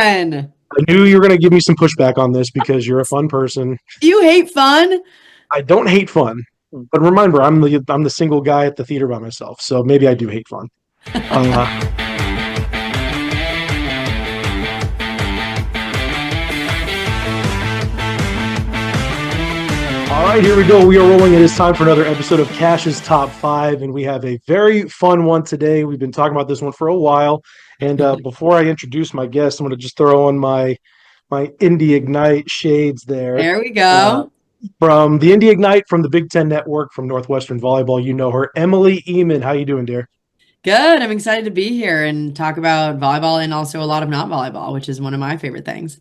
on. I knew you were going to give me some pushback on this because you're a fun person. You hate fun? I don't hate fun, but remember, I'm the single guy at the theater by myself, so maybe I do hate fun. Uh, all right, here we go. We are rolling. It is time for another episode of Cash's Top Five, and we have a very fun one today. We've been talking about this one for a while, and before I introduce my guest, I'm going to just throw on my Indie Ignite shades there. There we Uh, go. from the Indie Ignite from the Big Ten Network from Northwestern Volleyball. You know her, Emily Eamon. How you doing, dear? Good. I'm excited to be here and talk about volleyball and also a lot of not volleyball, which is one of my favorite things.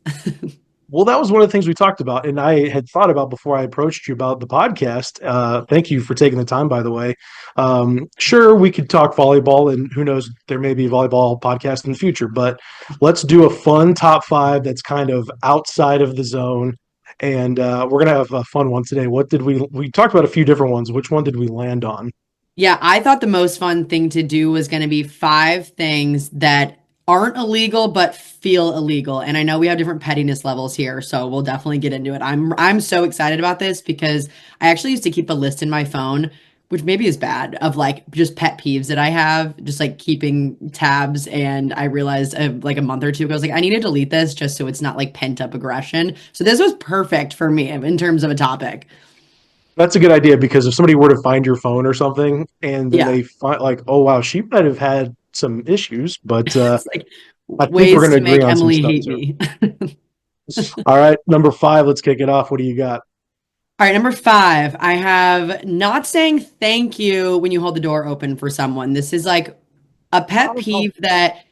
Well, that was one of the things we talked about, and I had thought about before I approached you about the podcast. Thank you for taking the time, by the way. Sure, we could talk volleyball, and who knows, there may be a volleyball podcast in the future, but let's do a fun top five that's kind of outside of the zone. And we're gonna have a fun one today. What did we talked about a few different ones? Which one did we land on? Yeah, I thought the most fun thing to do was going to be five things that aren't illegal but feel illegal. And I know we have different pettiness levels here, so we'll definitely get into it. I'm so excited about this because I actually used to keep a list in my phone, which maybe is bad, of like just pet peeves that I have, just like keeping tabs. And I realized like a month or two ago, I was like, I need to delete this just so it's not like pent up aggression. So this was perfect for me in terms of a topic. That's a good idea because if somebody were to find your phone or something and then Yeah. they find like, oh wow, she might have had some issues, but It's like I think we're ways going to to agree make on some Emily stuff hate too. me. All right, number five, let's kick it off. What do you got? All right, number five, I have not saying thank you when you hold the door open for someone. This is like a pet peeve that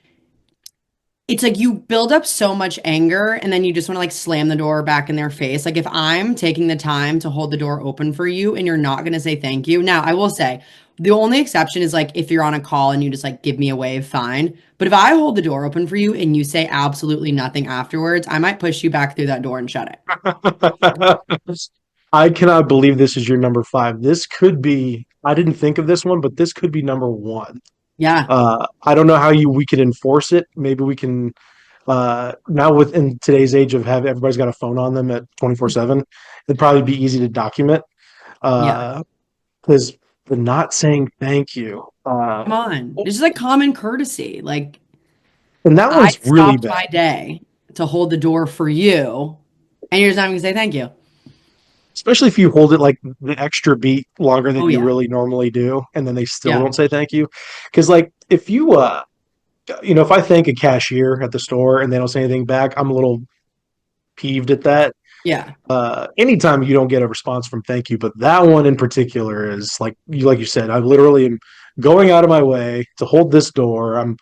it's like you build up so much anger and then you just want to like slam the door back in their face. Like if I'm taking the time to hold the door open for you and you're not going to say thank you. Now, I will say the only exception is like if you're on a call and you just like give me a wave, fine. But if I hold the door open for you and you say absolutely nothing afterwards, I might push you back through that door and shut it. I cannot believe this is your number five. This could be, I didn't think of this one, but this could be number one. Yeah. I don't know how we could enforce it. Maybe we can now within today's age of have everybody's got a phone on them at 24/7. It'd probably be easy to document. Yeah. Because the not saying thank you. Come on. This is like common courtesy. Like And that I one's really stopped bad. my day to hold the door for you, and you're just not even gonna say thank you. Especially if you hold it like the extra beat longer than Oh you yeah. really normally do, and then they still Yeah. don't say thank you. Because like if you if I thank a cashier at the store and they don't say anything back, I'm a little peeved at that. Yeah. Anytime you don't get a response from thank you, but that one in particular is like you said, I literally am going out of my way to hold this door. I'm,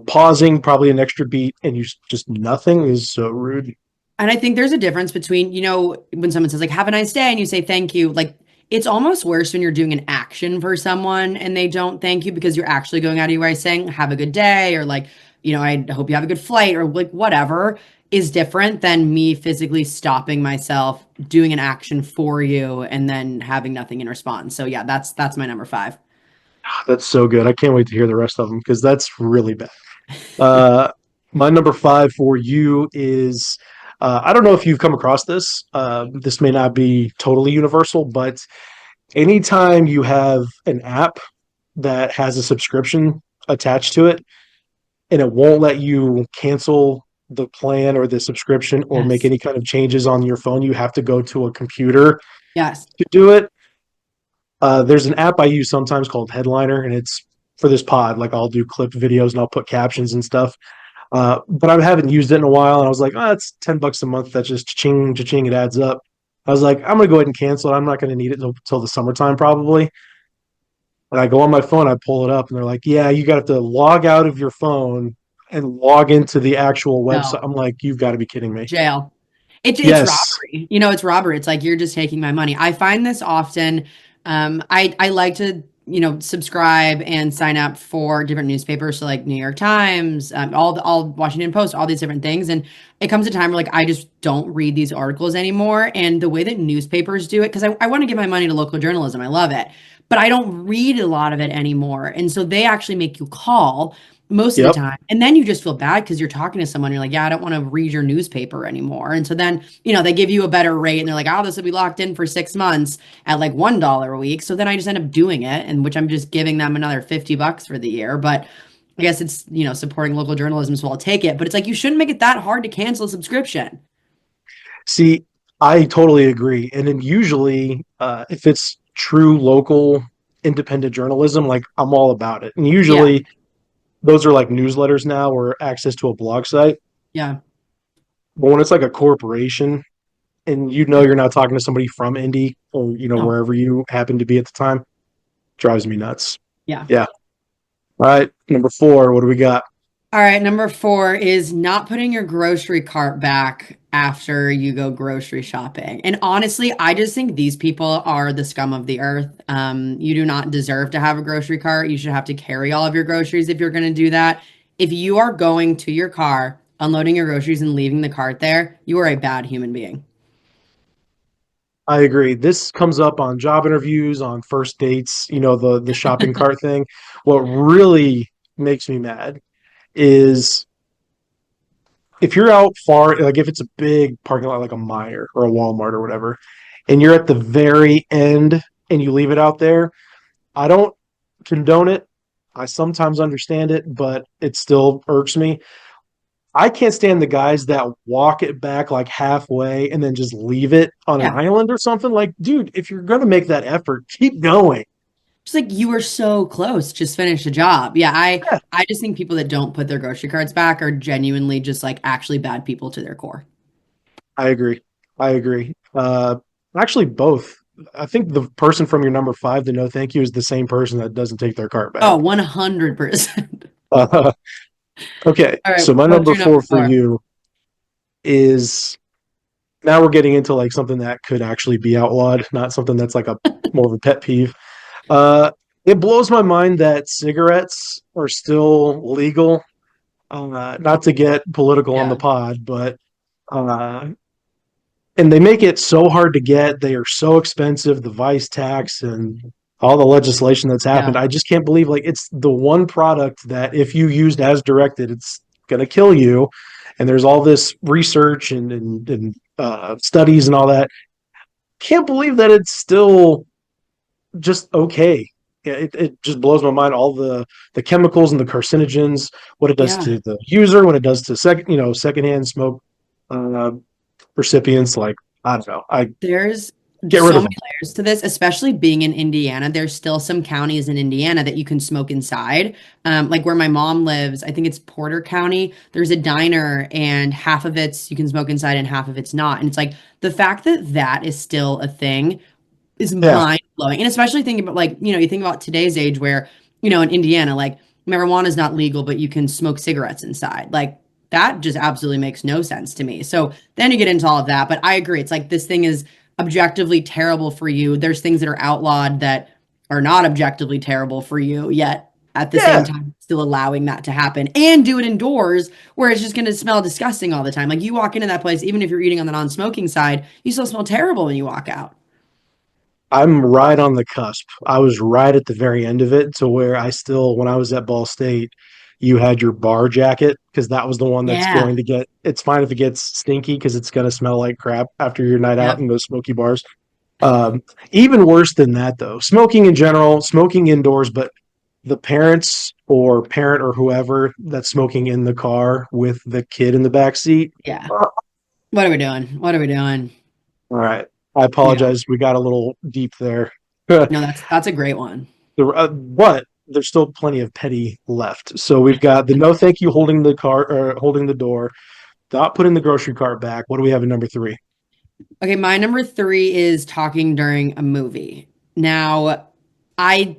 pausing probably an extra beat, and you just nothing is so rude. And I think there's a difference between, when someone says like have a nice day and you say thank you, like it's almost worse when you're doing an action for someone and they don't thank you because you're actually going out of your way saying have a good day or like, I hope you have a good flight or like whatever is different than me physically stopping myself, doing an action for you and then having nothing in response. So yeah, that's my number five. That's so good. I can't wait to hear the rest of them because that's really bad. Uh, my number five for you is I don't know if you've come across this. This may not be totally universal, but anytime you have an app that has a subscription attached to it and it won't let you cancel the plan or the subscription or make Yes. any kind of changes on your phone, you have to go to a computer Yes. to do it. There's an app I use sometimes called Headliner, and it's for this pod. Like I'll do clip videos and I'll put captions and stuff. But I haven't used it in a while, and I was like, oh, it's $10 a month. That's just ching, ching, it adds up. I was like, I'm gonna go ahead and cancel it. I'm not gonna need it until the summertime probably. And I go on my phone, I pull it up, and they're like, yeah, you got to log out of your phone and log into the actual website. No. I'm like, you've got to be kidding me. Jail. It's Yes. robbery. It's robbery. It's like you're just taking my money. I find this often. I like to subscribe and sign up for different newspapers, so like New York Times, all Washington Post, all these different things. And it comes a time where like I just don't read these articles anymore. And the way that newspapers do it, because I want to give my money to local journalism, I love it, but I don't read a lot of it anymore. And so they actually make you call most of the Yep. time. And then you just feel bad because you're talking to someone, you're like, yeah, I don't want to read your newspaper anymore. And so then, they give you a better rate and they're like, oh, this will be locked in for 6 months at like $1 a week. So then I just end up doing it, and which I'm just giving them another 50 bucks for the year. But I guess it's, supporting local journalism, so I'll take it. But it's like you shouldn't make it that hard to cancel a subscription. See, I totally agree. And then usually, if it's true local independent journalism, like I'm all about it. And Yeah. usually those are like newsletters now or access to a blog site. Yeah. But when it's like a corporation and you're not talking to somebody from Indy or No. wherever you happen to be at the time, drives me nuts. Yeah. Yeah. All right. Number four, what do we got? All right, number four is not putting your grocery cart back after you go grocery shopping. And honestly, I just think these people are the scum of the earth. You do not deserve to have a grocery cart. You should have to carry all of your groceries if you're going to do that. If you are going to your car, unloading your groceries and leaving the cart there, you are a bad human being. I agree. This comes up on job interviews, on first dates, the shopping cart thing. What really makes me mad is if you're out far, like if it's a big parking lot like a Meijer or a Walmart or whatever, and you're at the very end and you leave it out there, I don't condone it. I sometimes understand it, but it still irks me. I can't stand the guys that walk it back like halfway and then just leave it on an Yeah. island or something. Like, dude, if you're gonna make that effort, keep going. Just like you were so close, just finish the job. Yeah, I Yeah, I just think people that don't put their grocery carts back are genuinely just like actually bad people to their core. I agree. I agree. Actually, both. I think the person from your number five, the no thank you, is the same person that doesn't take their cart Oh, back. 100%. Uh, okay, All right, so my what's number your number four for four? you is now we're getting into like something that could actually be outlawed, not something that's like a more of a pet peeve. Uh, it blows my mind that cigarettes are still legal. Not to get political on the Yeah, pod, but uh, and they make it so hard to get. They are so expensive. The vice tax and all the legislation that's happened. yeah, I just can't believe like it's the one product that if you used as directed, it's going to kill you. And there's all this research and studies and all that. Can't believe that it's still just okay. It just blows my mind all the chemicals and the carcinogens, what it does yeah. to the user, what it does to secondhand smoke uh, recipients. Like I don't know, I There's get rid so of many them. layers to this, especially being in Indiana. There's still some counties in Indiana that you can smoke inside. Like where my mom lives, I think it's Porter County. There's a diner, and half of it's you can smoke inside and half of it's not. And it's like the fact that that is still a thing is Yeah, mind blowing. And especially thinking about like, you think about today's age where, in Indiana, like marijuana is not legal, but you can smoke cigarettes inside. Like that just absolutely makes no sense to me. So then you get into all of that. But I agree. It's like this thing is objectively terrible for you. There's things that are outlawed that are not objectively terrible for you, yet at the same yeah. time still allowing that to happen and do it indoors where it's just going to smell disgusting all the time. Like you walk into that place, even if you're eating on the non-smoking side, you still smell terrible when you walk out. I'm right on the cusp. I was right at the very end of it to where I still, when I was at Ball State, you had your bar jacket because that was the one that's Yeah. going to get. It's fine if it gets stinky because it's going to smell like crap after your night out Yep. in those smoky bars. Even worse than that, though, smoking in general, smoking indoors, but the parents or parent or whoever that's smoking in the car with the kid in the back seat. Yeah. All What are we doing? What are we doing? right. I Yeah. apologize. We got a little deep there. No, that's a great one. But there's still plenty of petty left. So we've got the no thank you holding the car or holding the door, not putting the grocery cart back. What do we have in number three? Okay, my number three is talking during a movie. Now, I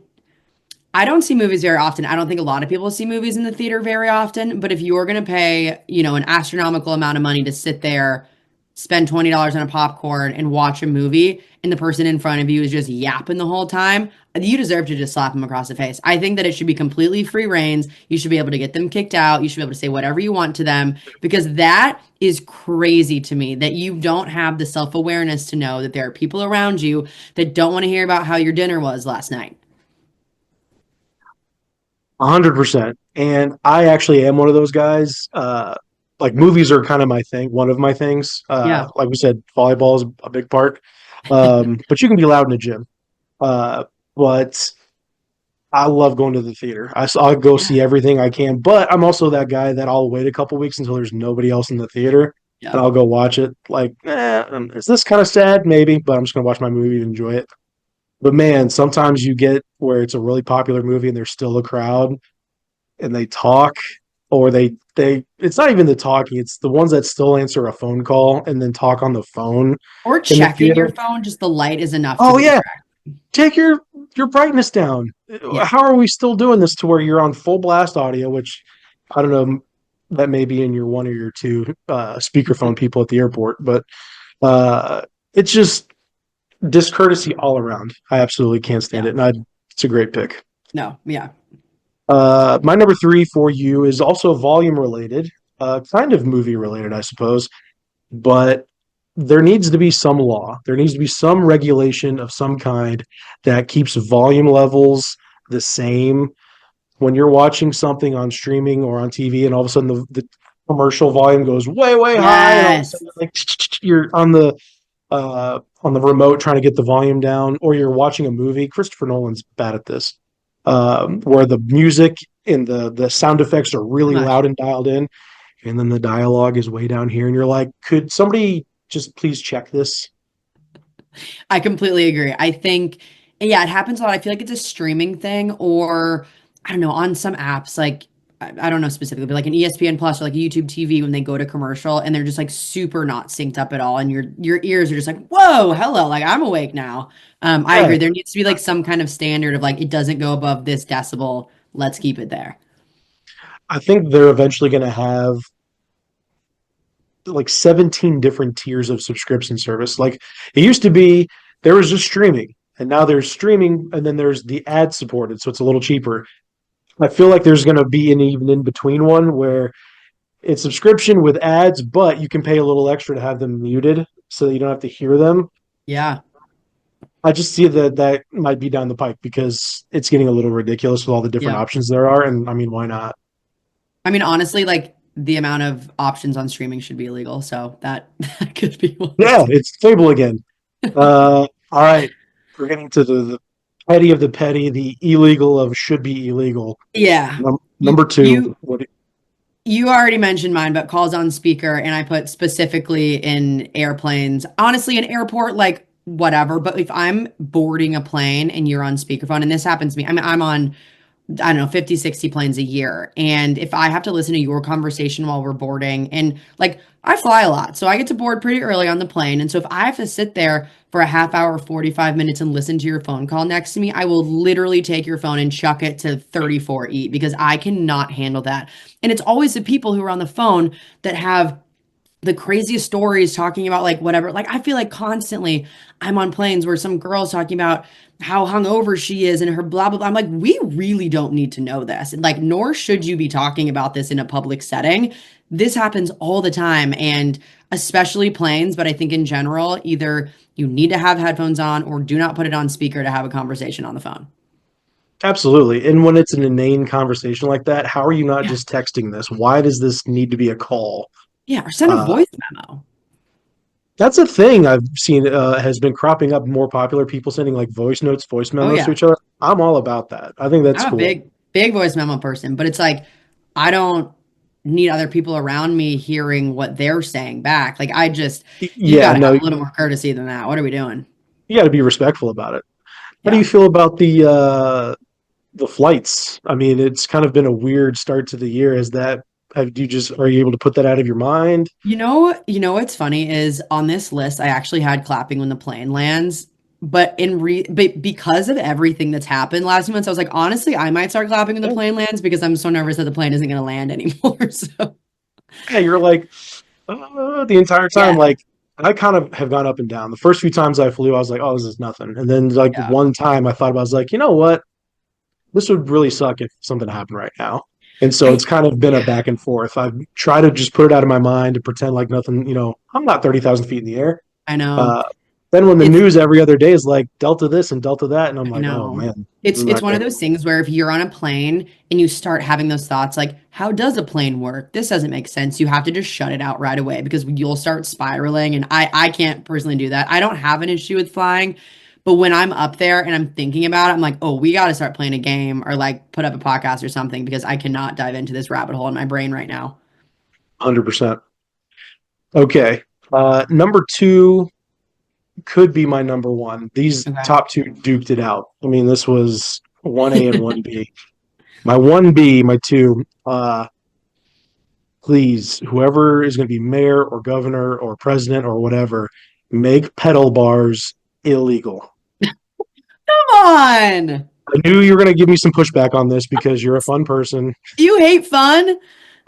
I don't see movies very often. I don't think a lot of people see movies in the theater very often, but if you're going to pay, an astronomical amount of money to sit there, spend $20 on a popcorn and watch a movie, and the person in front of you is just yapping the whole time, you deserve to just slap them across the face. I think that it should be completely free reins. You should be able to get them kicked out. You should be able to say whatever you want to them because that is crazy to me that you don't have the self-awareness to know that there are people around you that don't want to hear about how your dinner was last night. 100%. And I actually am one of those guys. Like movies are kind of my thing, one of my things. Yeah. Like we said, volleyball is a big part. But you can be loud in the gym. Uh, but I love going to the theater. I'll go Yeah. see everything I can, but I'm also that guy that I'll wait a couple weeks until there's nobody else in the theater, and Yep. I'll go watch it. Like, is this kind of sad? Maybe, but I'm just gonna watch my movie and enjoy it. But man, sometimes you get where it's a really popular movie and there's still a crowd and they talk, or they it's not even the talking, it's the ones that still answer a phone call and then talk on the phone Or in the checking your theater. phone, just the light is enough to Oh be yeah, distracted. take your brightness down. Yeah. How are we still doing this to where you're on full blast audio, which I don't know, that may be in your one or your two speakerphone people at the airport, but uh, it's just discourtesy all around. I absolutely can't stand Yeah. it, and it's a great pick. No. Yeah. My number three for you is also volume related, kind of movie related, I suppose, but there needs to be some law. There needs to be some regulation of some kind that keeps volume levels the same when you're watching something on streaming or on TV, and all of a sudden the commercial volume goes way, way high, and all of a Yes. sudden like you're on the remote trying to get the volume down, or you're watching a movie. Christopher Nolan's bad at this, where the music and the sound effects are Too really much. loud and dialed in, and then the dialogue is way down here, and you're like, could somebody just please check this? I completely agree. I think, yeah, it happens a lot. I feel like it's a streaming thing, or I don't know, on some apps, like I don't know specifically, but like an ESPN Plus or like YouTube TV when they go to commercial and they're just like super not synced up at all, and your ears are just like, whoa, hello, like I'm awake now. I Yeah, agree. There needs to be like some kind of standard of like it doesn't go above this decibel. Let's keep it there. I think they're eventually going to have like 17 different tiers of subscription service. Like it used to be, there was just streaming, and now there's streaming, and then there's the ad supported, so it's a little cheaper. I feel like there's going to be an even in between one where it's subscription with ads, but you can pay a little extra to have them muted so that you don't have to hear them. Yeah. I just see that that might be down the pike because it's getting a little ridiculous with all the different Yeah. options there are. And I mean, why not? I mean, honestly, like the amount of options on streaming should be illegal. So that, that could be one Yeah, too. it's Fable again. All right. We're getting to the petty of the petty, the illegal of should be illegal. Yeah. Number two, You what? you already mentioned mine, but calls on speaker, and I put specifically in airplanes. Honestly, an airport, like whatever. But if I'm boarding a plane and you're on speakerphone, and this happens to me, I mean, I'm on I don't know, 50, 60 planes a year. And if I have to listen to your conversation while we're boarding, and like I fly a lot, so I get to board pretty early on the plane. And so if I have to sit there for a half hour, 45 minutes and listen to your phone call next to me, I will literally take your phone and chuck it to 34E because I cannot handle that. And it's always the people who are on the phone that have the craziest stories talking about like whatever. Like I feel like constantly I'm on planes where some girl's talking about how hungover she is and her blah blah blah. I'm like, we really don't need to know this. And like, nor should you be talking about this in a public setting. This happens all the time, and especially planes, but I think in general, either you need to have headphones on or do not put it on speaker to have a conversation on the phone. Absolutely. And when it's an inane conversation like that, how are you not Yeah. just texting this? Why does this need to be a call? Yeah. Or send a Uh, voice memo. that's a thing I've seen has been cropping up more popular. People sending like voice notes, voice Oh memos to yeah. each other. I'm all about that. I think that's I'm a cool. big voice memo person, but it's like I don't need other people around me hearing what they're saying back. Like I just, you got Yeah, to no, have a little more courtesy than that. What are we doing? you got to be respectful about it. How do you Yeah. feel about the flights? I mean, it's kind of been a weird start to the year. Is that have you just are you able to put that out of your mind? What's funny is on this list, I actually had clapping when the plane lands, but because of everything that's happened last few months, I was like, honestly, I might start clapping when the Yeah, plane lands because I'm so nervous that the plane isn't going to land anymore. So yeah, you're like the entire time. yeah, Like I kind of have gone up and down. The first few times I flew, I was like, oh, this is nothing. And then like yeah. one time, I thought about, I was like, you know what? This would really suck if something happened right now. And so it's kind of been a Yeah, back and forth. I've tried to just put it out of my mind and pretend like nothing. I'm not 30,000 feet in the air. I know. Uh, Then when the It's news every other day is like Delta this and Delta that, and I'm I like, oh know. man, It's I'm it's not one of going. those things where if you're on a plane and you start having those thoughts like, how does a plane work? This doesn't make sense. You have to just shut it out right away because you'll start spiraling. And I can't personally do that. I don't have an issue with flying, but when I'm up there and I'm thinking about it, I'm like, oh, we got to start playing a game or like put up a podcast or something because I cannot dive into this rabbit hole in my brain right now. 100%. Okay. Number two could be my number one. These Okay. top two duked it out. I mean, this was 1A and 1B. My 1B, my two, please, whoever is going to be mayor or governor or president or whatever, make pedal bars illegal. Come on. I knew you were going to give me some pushback on this because you're a fun person. You hate fun?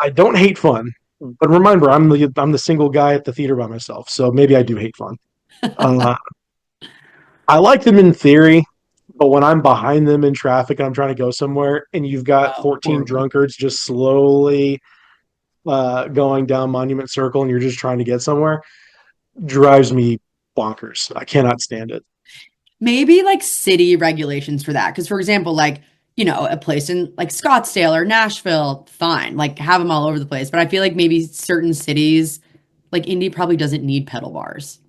I don't hate fun, but remember, I'm the single guy at the theater by myself, so maybe I do hate fun. Uh, I like them in theory, but when I'm behind them in traffic and I'm trying to go somewhere, and you've got Oh, 14 horrible. drunkards just slowly going down Monument Circle, and you're just trying to get somewhere, drives me bonkers. I cannot stand it. Maybe like city regulations for that. Because, for example, like, a place in like Scottsdale or Nashville, fine, like have them all over the place. But I feel like maybe certain cities, like Indy, probably doesn't need pedal bars.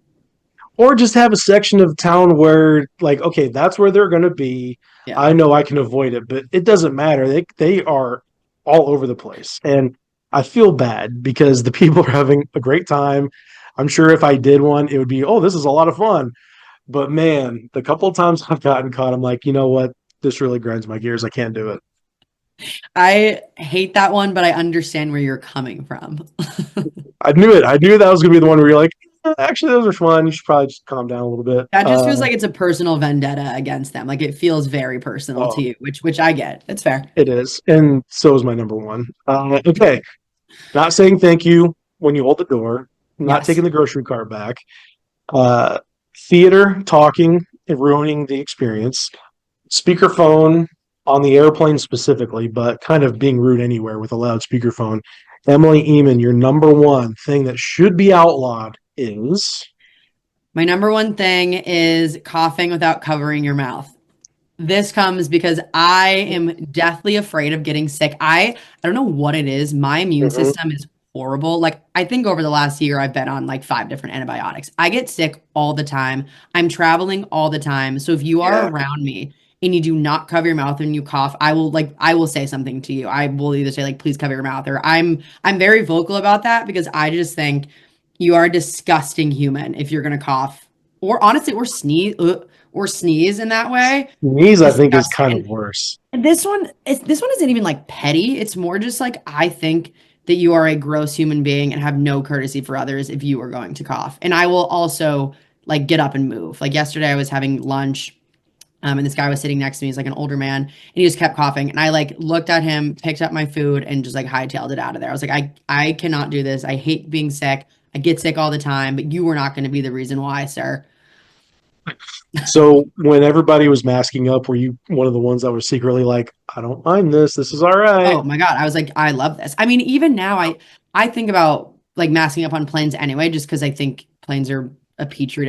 Or just have a section of town where, like, okay, that's where they're going to be. Yeah. I know I can avoid it, but it doesn't matter. They are all over the place, and I feel bad because the people are having a great time. I'm sure if I did one, it would be, oh, this is a lot of fun. But man, the couple of times I've gotten caught, I'm like, you know what? This really grinds my gears. I can't do it. I hate that one, but I understand where you're coming from. I knew it. I knew that was going to be the one where you're like, actually, those are fun. You should probably just calm down a little bit. That just feels like it's a personal vendetta against them. Like it feels very personal to Oh, you, which I get. It's fair. it is. And so is my number one. Okay. Not saying thank you when you hold the door, not Yes. taking the grocery cart back, uh, theater talking and ruining the experience, speakerphone on the airplane specifically, but kind of being rude anywhere with a loud speakerphone. Emily Eamon, your number one thing that should be outlawed is My number one thing is coughing without covering your mouth. This comes because I am deathly afraid of getting sick. I don't know what it is. My immune Mhm. system is horrible. Like I think over the last year I've been on like 5 different antibiotics. I get sick all the time. I'm traveling all the time. So if you are Yeah. around me and you do not cover your mouth when you cough, I will say something to you. I will either say like please cover your mouth or I'm very vocal about that because I just think you are a disgusting human if you're going to cough or honestly or sneeze in that way. Sneeze, I think, is kind of Disgusting. worse. And this one isn't even like petty. It's more just like I think that you are a gross human being and have no courtesy for others if you are going to cough. And I will also like get up and move. Like yesterday I was having lunch, and this guy was sitting next to me. He's like an older man, and he just kept coughing. And I like looked at him, picked up my food, and just like hightailed it out of there. I was like, I cannot do this. I hate being sick. I get sick all the time, but you were not going to be the reason why, sir. So when everybody was masking up, were you one of the ones that was secretly like, I don't mind this. This is all right. Oh my God. I was like, I love this. I mean, even now I think about like masking up on planes anyway, just because I think planes are a petri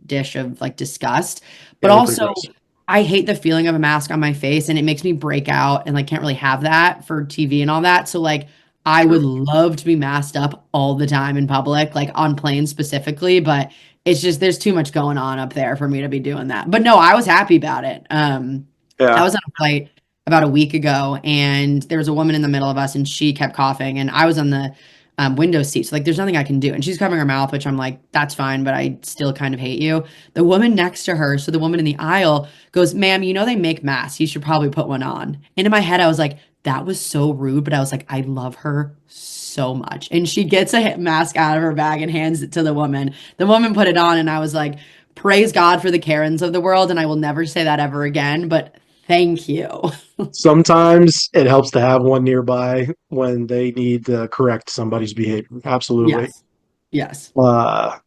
dish of like disgust. But Yeah, they're pretty also gross. I hate the feeling of a mask on my face and it makes me break out and like can't really have that for TV and all that. So like I would Sure. love to be masked up all the time in public, like on planes specifically, but it's just there's too much going on up there for me to be doing that. But no, I was happy about it. I Yeah. was on a flight about a week ago and there was a woman in the middle of us and she kept coughing and I was on the window seat. So like there's nothing I can do. And she's covering her mouth, which I'm like, that's fine, but I still kind of hate you. The woman next to her, so the woman in the aisle goes, ma'am, you know they make masks. You should probably put one on. And in my head, I was like, that was so rude, but I was like, I love her so much. And she gets a mask out of her bag and hands it to the woman. The woman put it on and I was like, praise God for the Karens of the world. And I will never say that ever again, but thank you. Sometimes it helps to have one nearby when they need to correct somebody's behavior. Absolutely. Yes. Yes. Uh,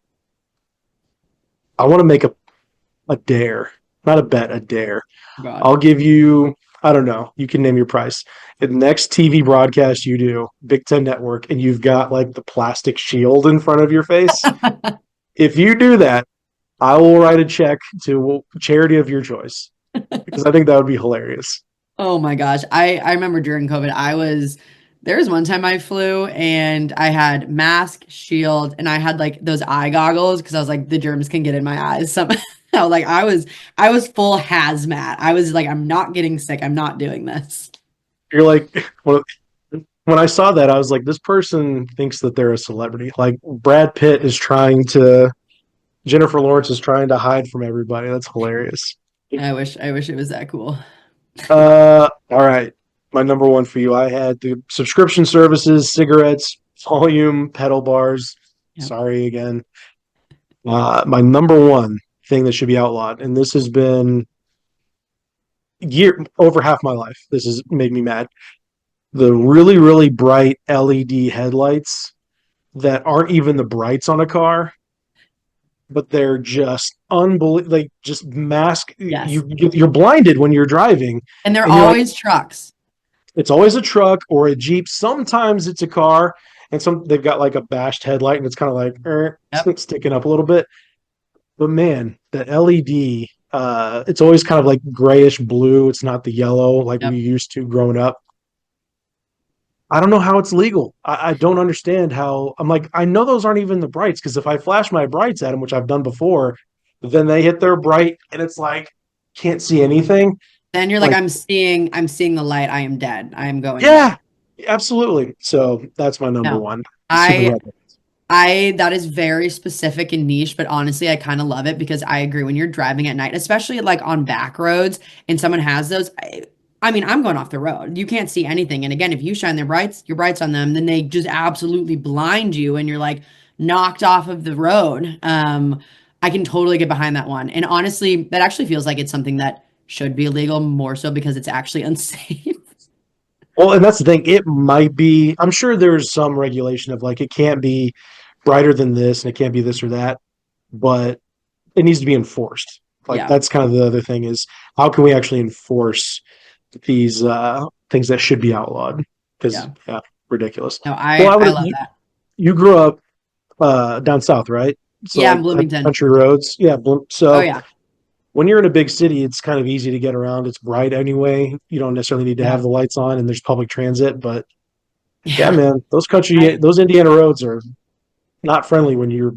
I want to make a dare, not a bet, a dare. God. I'll give you, I don't know, you can name your price. The next TV broadcast you do, Big Ten Network, and you've got like the plastic shield in front of your face. If you do that, I will write a check to charity of your choice because I think that would be hilarious. Oh my gosh. I remember during COVID, there was one time I flew and I had mask, shield, and I had like those eye goggles because I was like, the germs can get in my eyes somehow. Like I was full hazmat. I was like, I'm not getting sick. I'm not doing this. You're like, when I saw that, I was like, this person thinks that they're a celebrity. Like Brad Pitt is trying to, Jennifer Lawrence is trying to hide from everybody. That's hilarious. I wish it was that cool. All right. My number one for you. I had the subscription services, cigarettes, volume, pedal bars. Yep. Sorry again. My number one thing that should be outlawed, and this has been over half my life. This has made me mad. The really, really bright LED headlights that aren't even the brights on a car, but they're just unbelievable. Like just mask. Yes. You're blinded when you're driving, And they're and you're like, always trucks. it's always a truck or a Jeep. Sometimes it's a car, and some they've got like a bashed headlight, and it's kind of like Yep. sticking up a little bit. But man, that LED, it's always kind of like grayish blue. It's not the yellow like we Yep. used to growing up. I don't know how it's legal. I don't understand how. I'm like, I know those aren't even the brights because if I flash my brights at them, which I've done before, then they hit their bright and it's like can't see anything. Then you're like, Like, I'm seeing the light. I am dead. I am going yeah, dead. absolutely. So that's my number No. one. Super I rebel. that is very specific and niche, but honestly, I kind of love it because I agree when you're driving at night, especially like on back roads and someone has those. I mean, I'm going off the road. You can't see anything. And again, if you shine your brights on them, then they just absolutely blind you and you're like knocked off of the road. I can totally get behind that one. And honestly, that actually feels like it's something that should be illegal more so because it's actually unsafe. Well, and that's the thing. It might be. I'm sure there's some regulation of like it can't be brighter than this and it can't be this or that, but it needs to be enforced. Like Yeah. that's kind of the other thing is how can we actually enforce these things that should be outlawed? Because Yeah. yeah, ridiculous. No, Well, I love that. you grew up down south, right? So Yeah, like Bloomington. country roads, yeah. Oh So yeah. when you're in a big city, it's kind of easy to get around. It's bright anyway. You don't necessarily need to have Yeah. the lights on, and there's public transit. But yeah, Yeah. man, I those Indiana roads are not friendly when you're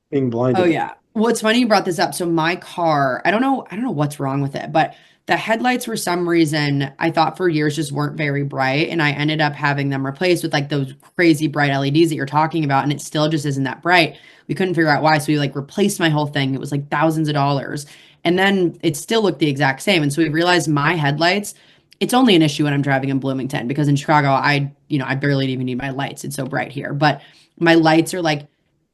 being Oh blinded. yeah. Well, it's funny you brought this up. So my car, I don't know what's wrong with it, but the headlights for some reason I thought for years just weren't very bright, and I ended up having them replaced with like those crazy bright LEDs that you're talking about, and it still just isn't that bright. We couldn't figure out why, so we like replaced my whole thing. It was like thousands of dollars, and then it still looked the exact same. And so we realized my headlights. It's only an issue when I'm driving in Bloomington because in Chicago, I barely even need my lights. It's so bright here, but my lights are like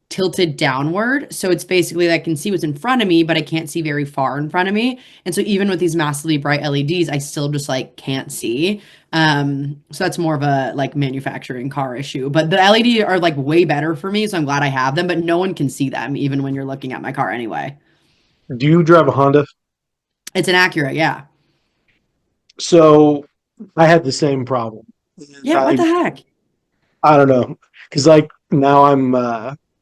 tilted downward. So it's basically I can see what's in front of me, but I can't see very far in front of me. And so even with these massively bright LEDs, I still just like can't see. So that's more of a like manufacturing car issue. But the LED are like way better for me, so I'm glad I have them, but no one can see them even when you're looking at my car anyway. Do you drive a Honda? It's an Acura, yeah. So I had the same problem. Yeah, what I the heck? I don't know because like now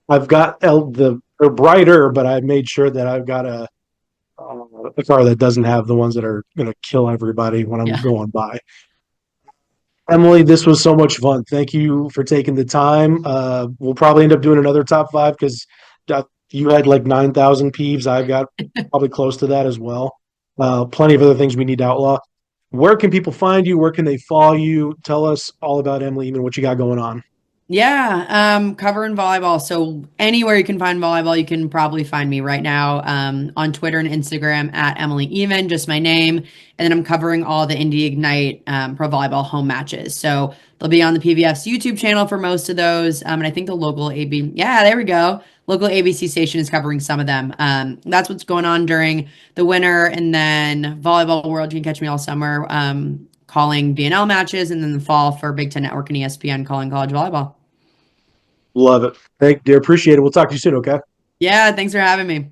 I've got they're brighter, but I made sure that I've got a car that doesn't have the ones that are going to kill everybody when I'm Yeah. going by. Emily, this was so much fun. Thank you for taking the time. We'll probably end up doing another top five because you had like 9,000 peeves. I've got probably close to that as well. Plenty of other things we need to outlaw. Where can people find you? Where can they follow you? Tell us all about Emily and what you got going on. Yeah, covering volleyball. So anywhere you can find volleyball, you can probably find me right now. On Twitter and Instagram at Emily Even, just my name. And then I'm covering all the Indie Ignite pro volleyball home matches. So they'll be on the PBF's YouTube channel for most of those. And I think the local AB, yeah, there we go. Local ABC station is covering some of them. That's what's going on during the winter, and then volleyball world. You can catch me all summer. Calling BNL matches, and then the fall for Big Ten Network and ESPN calling college volleyball. Love it. Thank you. Appreciate it. We'll talk to you soon. Okay. Yeah, thanks for having me.